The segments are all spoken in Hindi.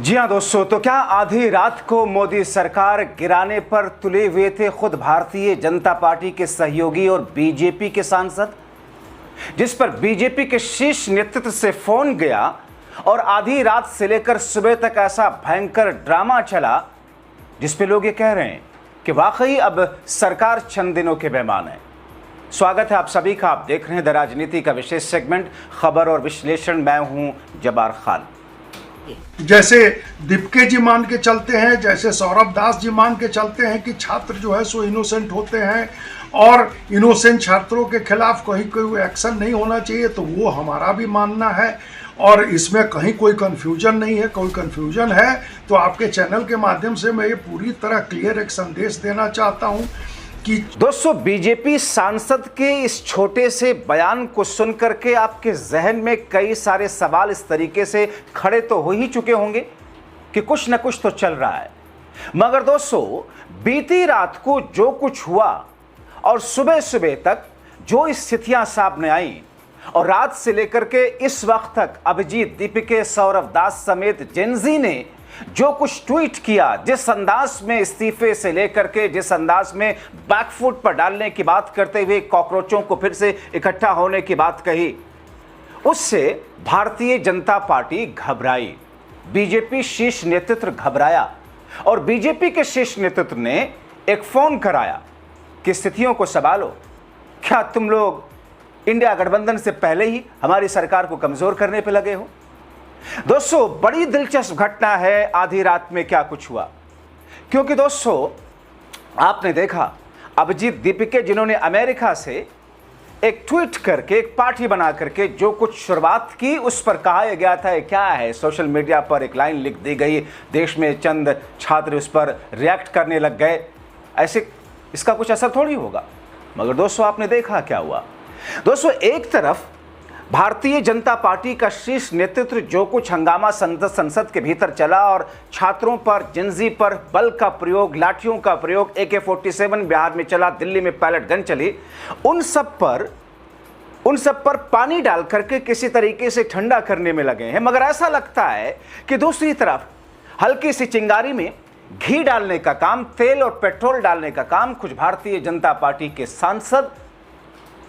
जी हाँ दोस्तों, तो क्या आधी रात को मोदी सरकार गिराने पर तुले हुए थे खुद भारतीय जनता पार्टी के सहयोगी और बीजेपी के सांसद, जिस पर बीजेपी के शीर्ष नेतृत्व से फोन गया और आधी रात से लेकर सुबह तक ऐसा भयंकर ड्रामा चला जिस पे लोग ये कह रहे हैं कि वाकई अब सरकार चंद दिनों के मेहमान है। स्वागत है आप सभी का। आप देख रहे हैं द राजनीति का विशेष सेगमेंट खबर और विश्लेषण। मैं हूं जब्बार खान। जैसे दीपके जी मान के चलते हैं, जैसे सौरभ दास जी मान के चलते हैं कि छात्र जो है सो इनोसेंट होते हैं और इनोसेंट छात्रों के खिलाफ कहीं कोई एक्शन नहीं होना चाहिए, तो वो हमारा भी मानना है और इसमें कहीं कोई कंफ्यूजन नहीं है। कोई कंफ्यूजन है तो आपके चैनल के माध्यम से मैं ये पूरी तरह क्लियर एक संदेश देना चाहता हूँ कि दोस्तों, बीजेपी सांसद के इस छोटे से बयान को सुनकर के आपके जहन में कई सारे सवाल इस तरीके से खड़े तो हो ही चुके होंगे कि कुछ न कुछ तो चल रहा है। मगर दोस्तों, बीती रात को जो कुछ हुआ और सुबह सुबह तक जो स्थितियां सामने आई और रात से लेकर के इस वक्त तक अभिजीत, दीपिके, सौरभ दास समेत जेनजी ने जो कुछ ट्वीट किया, जिस अंदाज में इस्तीफे से लेकर के जिस अंदाज में बैकफुट पर डालने की बात करते हुए कॉकरोचों को फिर से इकट्ठा होने की बात कही, उससे भारतीय जनता पार्टी घबराई, बीजेपी शीर्ष नेतृत्व घबराया और बीजेपी के शीर्ष नेतृत्व ने एक फोन कराया कि स्थितियों को संभालो। क्या तुम लोग इंडिया गठबंधन से पहले ही हमारी सरकार को कमजोर करने पर लगे हो? दोस्तों, बड़ी दिलचस्प घटना है आधी रात में क्या कुछ हुआ, क्योंकि दोस्तों आपने देखा अभिजीत, दीपिके जिन्होंने अमेरिका से एक ट्वीट करके एक पार्टी बना करके जो कुछ शुरुआत की, उस पर कहा गया था क्या है, सोशल मीडिया पर एक लाइन लिख दी गई, देश में चंद छात्र उस पर रिएक्ट करने लग गए, ऐसे इसका कुछ असर थोड़ी होगा। मगर दोस्तों आपने देखा क्या हुआ। दोस्तों, एक तरफ भारतीय जनता पार्टी का शीर्ष नेतृत्व जो कुछ हंगामा संसद के भीतर चला और छात्रों पर, जिंजी पर बल का प्रयोग, लाठियों का प्रयोग, AK-47 बिहार में चला, दिल्ली में पैलेट गन चली, उन सब पर पानी डाल करके किसी तरीके से ठंडा करने में लगे हैं। मगर ऐसा लगता है कि दूसरी तरफ हल्की सी चिंगारी में घी डालने का काम, तेल और पेट्रोल डालने का काम कुछ भारतीय जनता पार्टी के सांसद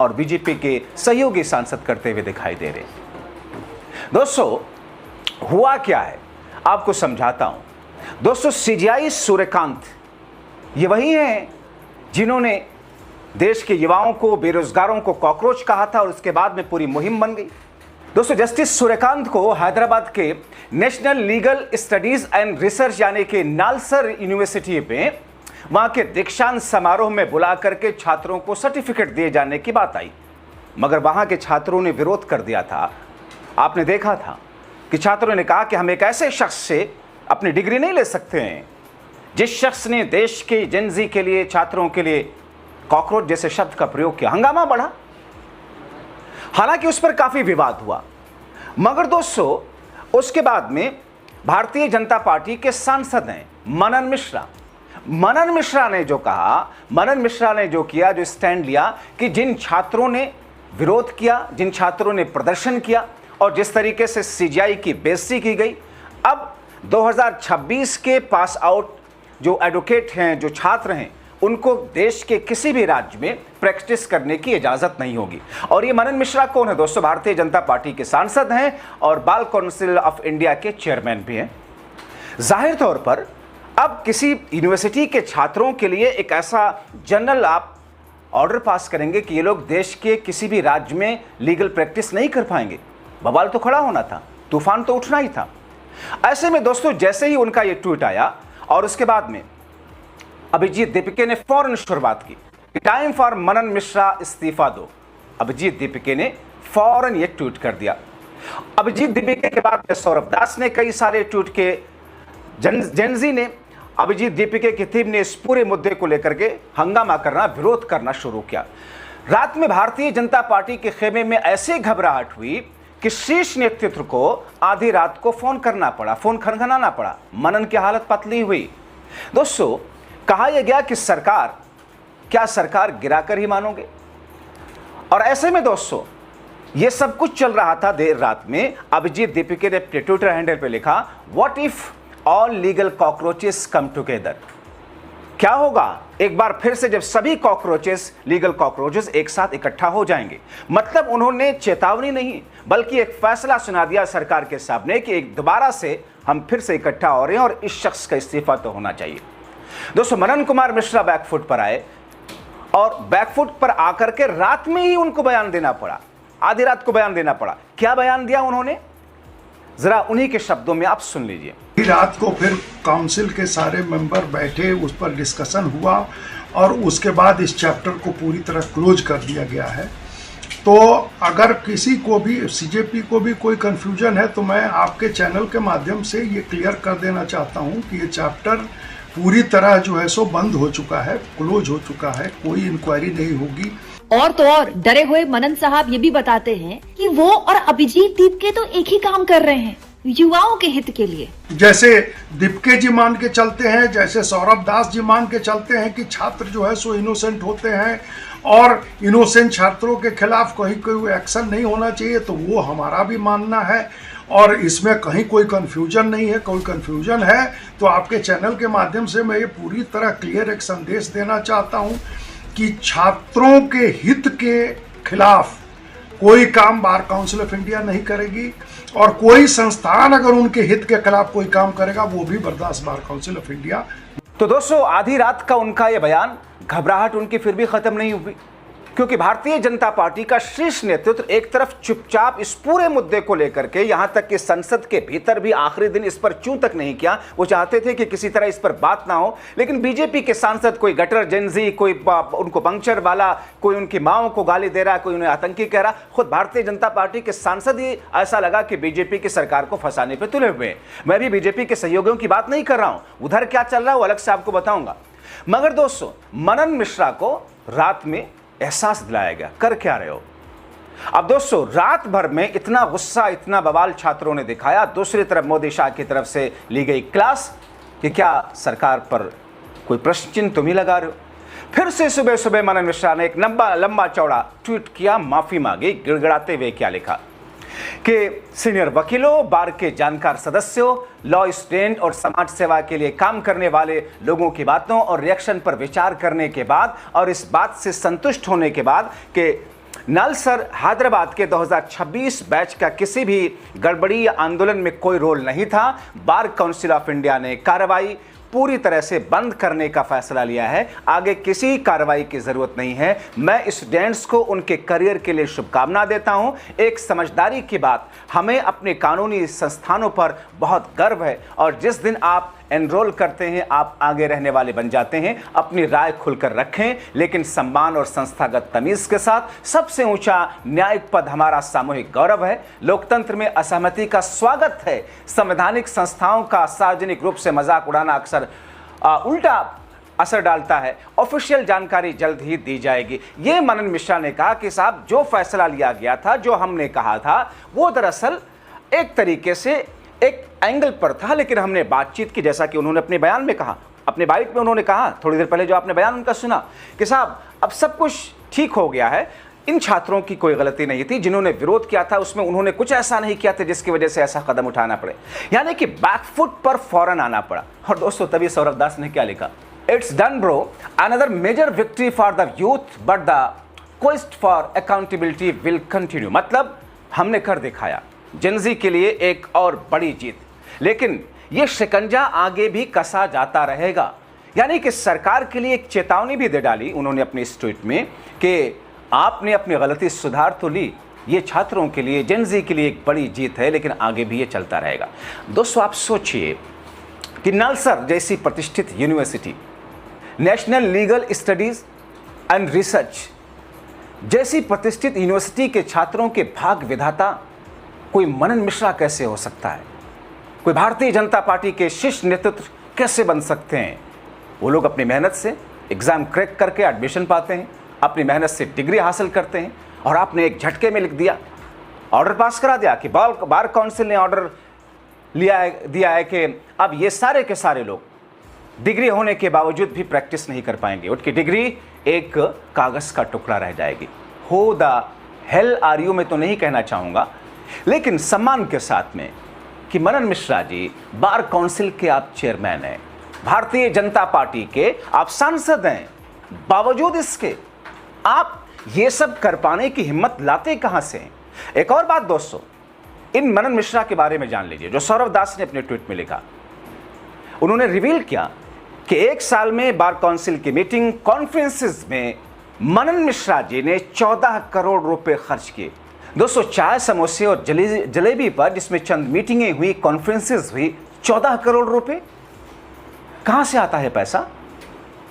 और बीजेपी के सहयोगी सांसद करते हुए दिखाई दे रहे हैं। दोस्तों, हुआ क्या है आपको समझाता हूं। दोस्तों, CGI सूर्यकांत ये वही हैं जिन्होंने देश के युवाओं को, बेरोजगारों को कॉकरोच कहा था और उसके बाद में पूरी मुहिम बन गई। दोस्तों, जस्टिस सूर्यकांत को हैदराबाद के national legal studies and research यानी कि नालसर यूनिवर्सिटी में वहां के दीक्षांत समारोह में बुला करके छात्रों को सर्टिफिकेट दिए जाने की बात आई, मगर वहां के छात्रों ने विरोध कर दिया था। आपने देखा था कि छात्रों ने कहा कि हम एक ऐसे शख्स से अपनी डिग्री नहीं ले सकते हैं जिस शख्स ने देश के जेनजी के लिए, छात्रों के लिए कॉकरोच जैसे शब्द का प्रयोग किया। हंगामा बढ़ा, हालांकि उस पर काफी विवाद हुआ। मगर दोस्तों, उसके बाद में भारतीय जनता पार्टी के सांसद हैं मनन मिश्रा ने जो कहा, मनन मिश्रा ने जो किया, जो स्टैंड लिया कि जिन छात्रों ने विरोध किया, जिन छात्रों ने प्रदर्शन किया और जिस तरीके से CGI की बेइज्जती की गई, अब 2026 के पास आउट जो एडवोकेट हैं, जो छात्र हैं, उनको देश के किसी भी राज्य में प्रैक्टिस करने की इजाजत नहीं होगी। और ये मनन मिश्रा कौन है दोस्तों? भारतीय जनता पार्टी के सांसद हैं और बाल काउंसिल ऑफ इंडिया के चेयरमैन भी हैं। जाहिर तौर पर अब किसी यूनिवर्सिटी के छात्रों के लिए एक ऐसा जनरल आप ऑर्डर पास करेंगे कि ये लोग देश के किसी भी राज्य में लीगल प्रैक्टिस नहीं कर पाएंगे। बवाल तो खड़ा होना था, तूफान तो उठना ही था। ऐसे में दोस्तों, जैसे ही उनका ये ट्वीट आया और उसके बाद में अभिजीत, दीपिके ने फौरन शुरुआत की, टाइम फॉर मनन मिश्रा इस्तीफा दो। अभिजीत, दीपिके ने फौरन ये ट्वीट कर दिया। अभिजीत, दीपिके के बाद में सौरभ दास ने कई सारे ट्वीट किए, जेनजी ने, अभिजीत, दीपिके की टीम ने इस पूरे मुद्दे को लेकर के हंगामा करना, विरोध करना शुरू किया। रात में भारतीय जनता पार्टी के खेमे में ऐसे घबराहट हुई कि शीर्ष नेतृत्व को आधी रात को फोन करना पड़ा, फोन खनखनाना पड़ा। मनन की हालत पतली हुई। दोस्तों, कहा यह गया कि सरकार गिराकर ही मानोगे। और ऐसे में दोस्तों, यह सब कुछ चल रहा था देर रात में। अभिजीत, दीपिके ने ट्विटर हैंडल पे लिखा, what if all legal cockroaches come together. क्या होगा एक बार फिर से जब सभी कॉकरोचेस, लीगल कॉकरोचेस एक साथ इकट्ठा हो जाएंगे? मतलब उन्होंने चेतावनी नहीं बल्कि एक फैसला सुना दिया सरकार के सामने कि एक दोबारा से हम फिर से इकट्ठा हो रहे हैं और इस शख्स का इस्तीफा तो होना चाहिए। दोस्तों, मनन कुमार मिश्रा बैकफुट पर आए और बैकफुट पर आकर के रात में ही उनको बयान देना पड़ा, आधी रात को बयान देना पड़ा। क्या बयान दिया उन्होंने, जरा उन्हीं के शब्दों में आप सुन लीजिए। रात को फिर काउंसिल के सारे मेंबर बैठे, उस पर डिस्कशन हुआ और उसके बाद इस चैप्टर को पूरी तरह क्लोज कर दिया गया है। तो अगर किसी को भी, सीजेपी को भी कोई कंफ्यूजन है तो मैं आपके चैनल के माध्यम से ये क्लियर कर देना चाहता हूँ कि ये चैप्टर पूरी तरह जो है सो बंद हो चुका है, क्लोज हो चुका है, कोई इंक्वायरी नहीं होगी। और तो और डरे हुए मनन साहब ये भी बताते हैं कि वो और अभिजीत दीपके तो एक ही काम कर रहे हैं, युवाओं के हित के लिए। जैसे दीपके जी मान के चलते हैं, जैसे सौरभ दास जी मान के चलते हैं कि छात्र जो है सो इनोसेंट होते हैं और इनोसेंट छात्रों के खिलाफ कहीं कोई एक्शन नहीं होना चाहिए, तो वो हमारा भी मानना है और इसमें कहीं कोई कंफ्यूजन नहीं है। कोई कंफ्यूजन है तो आपके चैनल के माध्यम से मैं ये पूरी तरह क्लियर एक संदेश देना चाहता हूँ कि छात्रों के हित के खिलाफ कोई काम बार काउंसिल ऑफ इंडिया नहीं करेगी और कोई संस्थान अगर उनके हित के खिलाफ कोई काम करेगा वो भी बर्दाश्त बार काउंसिल ऑफ इंडिया। तो दोस्तों, आधी रात का उनका यह बयान, घबराहट उनकी फिर भी खत्म नहीं हुई, क्योंकि भारतीय जनता पार्टी का शीर्ष नेतृत्व एक तरफ चुपचाप इस पूरे मुद्दे को लेकर के, यहां तक कि संसद के भीतर भी आखिरी दिन इस पर चूं तक नहीं किया। वो चाहते थे कि किसी तरह इस पर बात ना हो, लेकिन बीजेपी के सांसद, कोई गटर जेनजी, कोई उनको पंक्चर वाला, कोई उनकी माओ को गाली दे रहा, कोई उन्हें आतंकी कह रहा, खुद भारतीय जनता पार्टी के सांसद ही ऐसा लगा कि बीजेपी की सरकार को फंसाने पर तुले हुए हैं। मैं भी बीजेपी के सहयोगियों की बात नहीं कर रहा हूं, उधर क्या चल रहा है वो अलग से आपको बताऊंगा। मगर दोस्तों, मनन मिश्रा को रात में एहसास दिलाया गया, कर क्या रहे हो। अब दोस्तों, रात भर में इतना गुस्सा, इतना बवाल छात्रों ने दिखाया। दूसरी तरफ मोदी शाह की तरफ से ली गई क्लास कि क्या सरकार पर कोई प्रश्न चिन्ह तुम ही लगा रहे हो। फिर से सुबह सुबह मनन मिश्रा ने एक लंबा चौड़ा ट्वीट किया, माफी मांगी, गिड़गिड़ाते हुए क्या लिखा कि सीनियर वकीलों, बार के जानकार सदस्यों, लॉ स्टूडेंट और समाज सेवा के लिए काम करने वाले लोगों की बातों और रिएक्शन पर विचार करने के बाद और इस बात से संतुष्ट होने के बाद कि नलसर हैदराबाद के 2026 बैच का किसी भी गड़बड़ी या आंदोलन में कोई रोल नहीं था, बार काउंसिल ऑफ इंडिया ने कार्रवाई पूरी तरह से बंद करने का फैसला लिया है। आगे किसी कार्रवाई की जरूरत नहीं है। मैं स्टूडेंट्स को उनके करियर के लिए शुभकामना देता हूं। एक समझदारी की बात, हमें अपने कानूनी संस्थानों पर बहुत गर्व है और जिस दिन आप एनरोल करते हैं आप आगे रहने वाले बन जाते हैं। अपनी राय खुलकर रखें, लेकिन सम्मान और संस्थागत तमीज के साथ। सबसे ऊंचा न्यायिक पद हमारा सामूहिक गौरव है। लोकतंत्र में असहमति का स्वागत है। संवैधानिक संस्थाओं का सार्वजनिक रूप से मजाक उड़ाना अक्सर उल्टा असर डालता है। ऑफिशियल जानकारी जल्द ही दी जाएगी। ये मनन मिश्रा ने कहा कि साहब, जो फैसला लिया गया था, जो हमने कहा था, वो दरअसल एक तरीके से एक एंगल पर था, लेकिन हमने बातचीत की, जैसा कि उन्होंने अपने बयान में कहा, अपने बाइट में उन्होंने कहा थोड़ी देर पहले जो आपने बयान उनका सुना कि साहब अब सब कुछ ठीक हो गया है। इन छात्रों की कोई गलती नहीं थी, जिन्होंने विरोध किया था उसमें उन्होंने कुछ ऐसा नहीं किया था जिसकी वजह से ऐसा कदम उठाना पड़े, यानी कि बैकफुट पर फौरन आना पड़ा। और दोस्तों, तभी सौरभ दास ने क्या लिखा, it's done bro, another major victory for the youth but the quest for accountability will continue. मतलब हमने कर दिखाया, जेनजी के लिए एक और बड़ी जीत, लेकिन यह शिकंजा आगे भी कसा जाता रहेगा। यानी कि सरकार के लिए एक चेतावनी भी दे डाली उन्होंने अपने इस ट्वीट में कि आपने अपनी गलती सुधार तो ली, ये छात्रों के लिए, जेनजी के लिए एक बड़ी जीत है, लेकिन आगे भी ये चलता रहेगा। दोस्तों, आप सोचिए कि नलसर जैसी प्रतिष्ठित university, national legal studies and research जैसी प्रतिष्ठित यूनिवर्सिटी के छात्रों के भाग्य विधाता कोई मनन मिश्रा कैसे हो सकता है? कोई भारतीय जनता पार्टी के शीर्ष नेतृत्व कैसे बन सकते हैं? वो लोग अपनी मेहनत से एग्जाम क्रैक करके एडमिशन पाते हैं, अपनी मेहनत से डिग्री हासिल करते हैं, और आपने एक झटके में लिख दिया, ऑर्डर पास करा दिया कि बार काउंसिल ने ऑर्डर दिया है कि अब ये सारे के सारे लोग डिग्री होने के बावजूद भी प्रैक्टिस नहीं कर पाएंगे, उनकी डिग्री एक कागज का टुकड़ा रह जाएगी। हो द हेल आर यू मैं तो नहीं कहना चाहूँगा, लेकिन सम्मान के साथ में कि मनन मिश्रा जी बार काउंसिल के आप चेयरमैन हैं, भारतीय जनता पार्टी के आप सांसद हैं, बावजूद इसके आप ये सब कर पाने की हिम्मत लाते कहां से हैं? एक और बात दोस्तों, इन मनन मिश्रा के बारे में जान लीजिए, जो सौरभ दास ने अपने ट्वीट में लिखा। उन्होंने रिवील किया कि 1 साल में बार काउंसिल की मीटिंग कॉन्फ्रेंसेस में मनन मिश्रा जी ने 14 करोड़ रुपए खर्च किए। दोस्तों, चाय समोसे और जलेबी पर जिसमें चंद मीटिंगें हुई, कॉन्फ्रेंसेस हुई, 14 करोड़ रुपए कहां से आता है पैसा?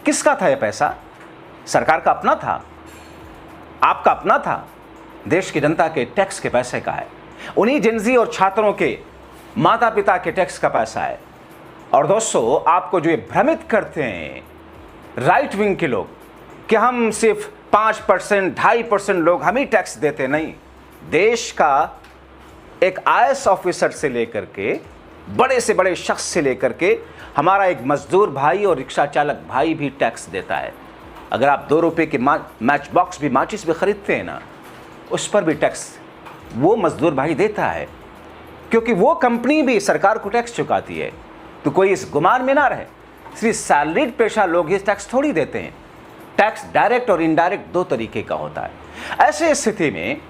किसका था यह पैसा? सरकार का अपना था? आपका अपना था? देश की जनता के टैक्स के पैसे का है, उन्हीं जिंजी और छात्रों के माता पिता के टैक्स का पैसा है। और दोस्तों, आपको जो ये भ्रमित करते हैं राइट विंग के लोग कि हम सिर्फ 5%, 2.5% लोग हम ही टैक्स देते, नहीं, देश का एक IAS ऑफिसर से लेकर के बड़े से बड़े शख्स से लेकर के हमारा एक मजदूर भाई और रिक्शा चालक भाई भी टैक्स देता है। अगर आप 2 रुपए के मैच बॉक्स भी, माचिस भी खरीदते हैं ना, उस पर भी टैक्स वो मजदूर भाई देता है, क्योंकि वो कंपनी भी सरकार को टैक्स चुकाती है। तो कोई इस गुमान में ना रहे, सिर्फ सैलरीड पेशा लोग ये टैक्स थोड़ी देते हैं। टैक्स डायरेक्ट और इनडायरेक्ट 2 तरीके का होता है। ऐसे स्थिति में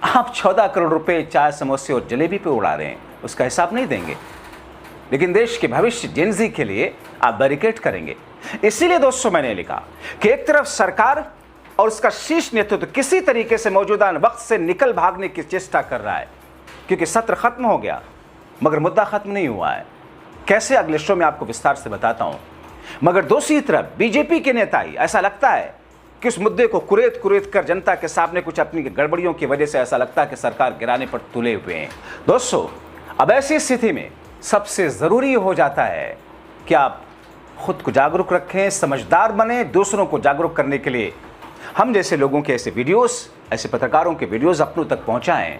आप 14 करोड़ रुपए चाय समोसे और जलेबी पे उड़ा रहे हैं, उसका हिसाब नहीं देंगे, लेकिन देश के भविष्य जेनजी के लिए आप बैरिकेड करेंगे। इसीलिए दोस्तों मैंने लिखा कि एक तरफ सरकार और उसका शीर्ष नेतृत्व किसी तरीके से मौजूदा वक्त से निकल भागने की चेष्टा कर रहा है, क्योंकि सत्र खत्म हो गया मगर मुद्दा खत्म नहीं हुआ है। कैसे, अगले शो में आपको विस्तार से बताता हूं। मगर दूसरी तरफ बीजेपी के नेता ही ऐसा लगता है कि उस मुद्दे को कुरेद कर जनता के सामने कुछ अपनी गड़बड़ियों की वजह से ऐसा लगता है कि सरकार गिराने पर तुले हुए हैं। दोस्तों, अब ऐसी स्थिति में सबसे जरूरी हो जाता है कि आप खुद को जागरूक रखें, समझदार बने, दूसरों को जागरूक करने के लिए हम जैसे लोगों के ऐसे वीडियोस, ऐसे पत्रकारों के वीडियोस अपनों तक पहुंचाएं।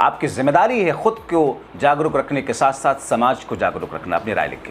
आपकी जिम्मेदारी है खुद को जागरूक रखने के साथ साथ समाज को जागरूक रखना। अपनी राय लिखें।